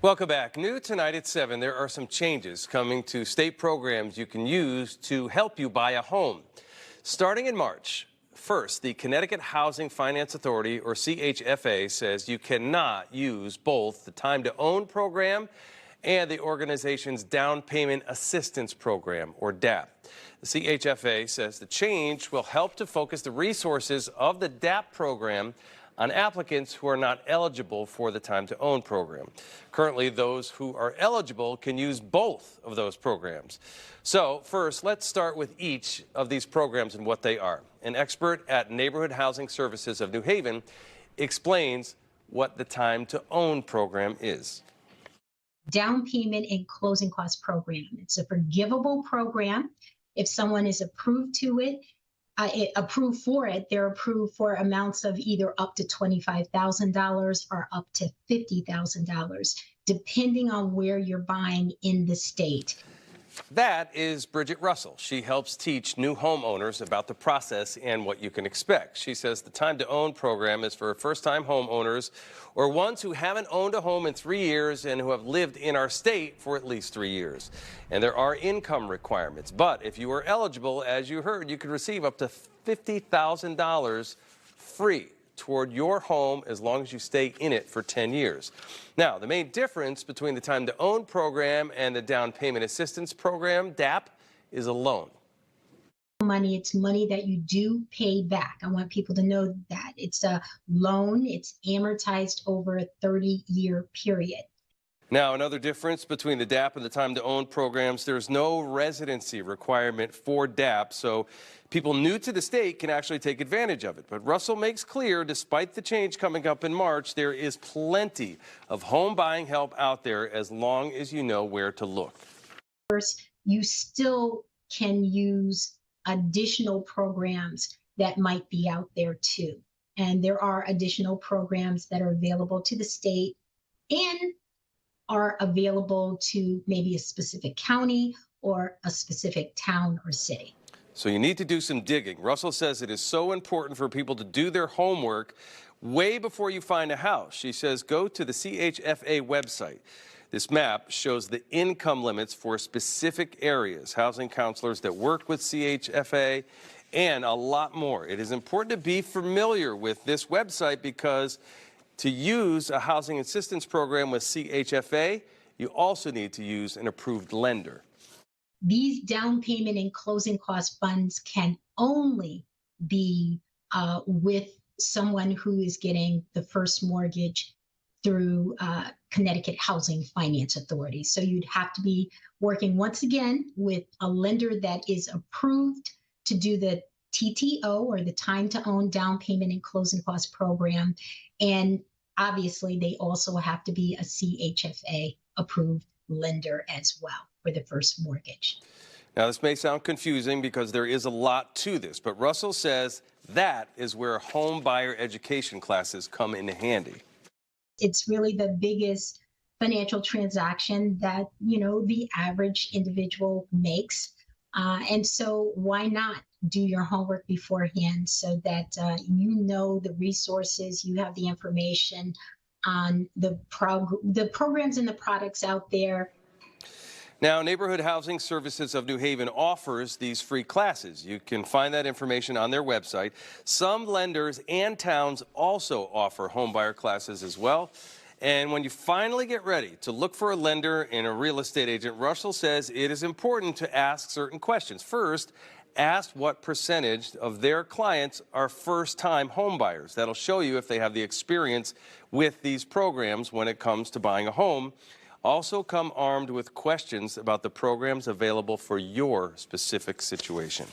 Welcome back. New tonight at 7, there are some changes coming to state programs you can use to help you buy a home. Starting in March 1st, the Connecticut Housing Finance Authority, or CHFA, says you cannot use both the Time to Own program and the organization's Down Payment Assistance Program, or DAP. The CHFA says the change will help to focus the resources of the DAP program on applicants who are not eligible for the Time to Own program. Currently, those who are eligible can use both of those programs. So first, let's start with each of these programs and what they are. An expert at Neighborhood Housing Services of New Haven explains what the Time to Own program is. Down payment and closing cost program. It's a forgivable program. If someone is approved for it, they're approved for amounts of either up to $25,000 or up to $50,000, depending on where you're buying in the state. That is Bridget Russell. She helps teach new homeowners about the process and what you can expect. She says the Time to Own program is for first-time homeowners or ones who haven't owned a home in 3 years and who have lived in our state for at least 3 years. And there are income requirements. But if you are eligible, as you heard, you could receive up to $50,000 free toward your home as long as you stay in it for 10 years. Now, the main difference between the Time to Own program and the Down Payment Assistance Program, DAP, is a loan. It's money that you do pay back. I want people to know that. It's a loan. It's amortized over a 30-year period. Now, another difference between the DAP and the Time to Own programs, there's no residency requirement for DAP, so people new to the state can actually take advantage of it. But Russell makes clear, despite the change coming up in March, there is plenty of home buying help out there as long as you know where to look. First, you still can use additional programs that might be out there too. And there are additional programs that are available to the state and are available to maybe a specific county or a specific town or city. So you need to do some digging. Russell says it is so important for people to do their homework way before you find a house. She says go to the CHFA website. This map shows the income limits for specific areas, housing counselors that work with CHFA, and a lot more. It is important to be familiar with this website because to use a housing assistance program with CHFA, you also need to use an approved lender. These down payment and closing cost funds can only be with someone who is getting the first mortgage through Connecticut Housing Finance Authority. So you'd have to be working once again with a lender that is approved to do the TTO, or the Time to Own Down Payment and Closing Cost Program. And obviously, they also have to be a CHFA approved lender as well for the first mortgage. Now, this may sound confusing because there is a lot to this, but Russell says that is where home buyer education classes come in handy. It's really the biggest financial transaction that, the average individual makes. And so why not do your homework beforehand so that you know the resources, you have the information on the programs and the products out there. Now, Neighborhood Housing Services of New Haven offers these free classes. You can find that information on their website. Some lenders and towns also offer homebuyer classes as well. And when you finally get ready to look for a lender and a real estate agent, Russell says it is important to ask certain questions. First, ask what percentage of their clients are first-time homebuyers. That'll show you if they have the experience with these programs when it comes to buying a home. Also come armed with questions about the programs available for your specific situation.